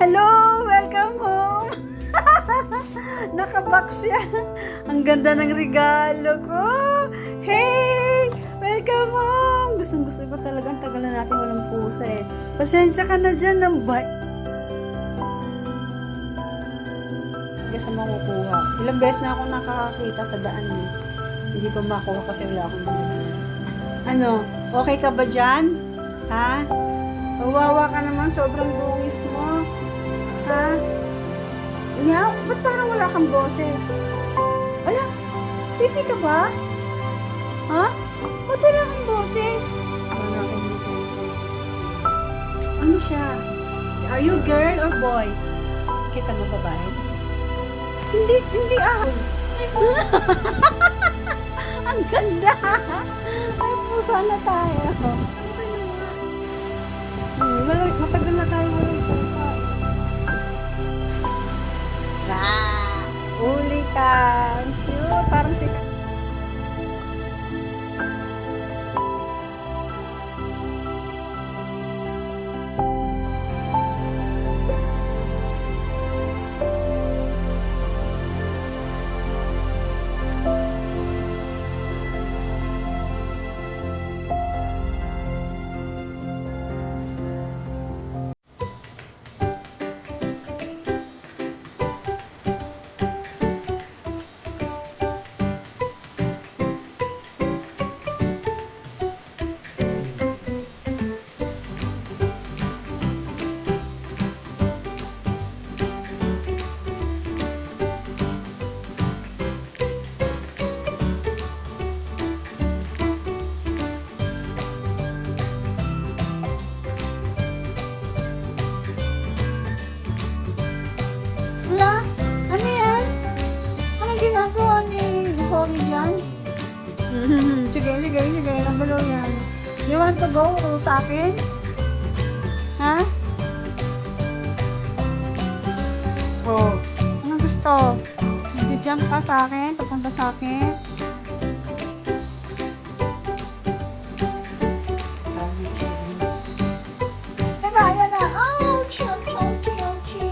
Hello! Welcome home! Nakabox siya. Ang ganda ng regalo ko. Hey! Welcome home! Gustong-gusto ko talagang tagal na natin walang pusa eh. Pasensya ka na dyan ng sa makukuha. Ilang beses na ako nakakakita sa daan eh. Hindi pa makuha kasi wala akong binili. Ano? Okay ka ba dyan? Ha? Kawawa ka naman, sobrang dungis mo. Ha? Nga, ba't parang wala kang boses? Wala? Pipi ka ba? Ha? Ba't wala kang boses? Ano siya? Are you girl or boy? Kita mo babae? Hindi Ang ganda! Ay, pusa na tayo. Matagal na tayo walang pusa. Uli ka! Cute! Parang si ginagawa ni Cory dyan? Sige. Nabalo yan. You want to go sa akin? Ha? Oh. Ano gusto? Mag-jump ka sa akin? Papunta sa akin?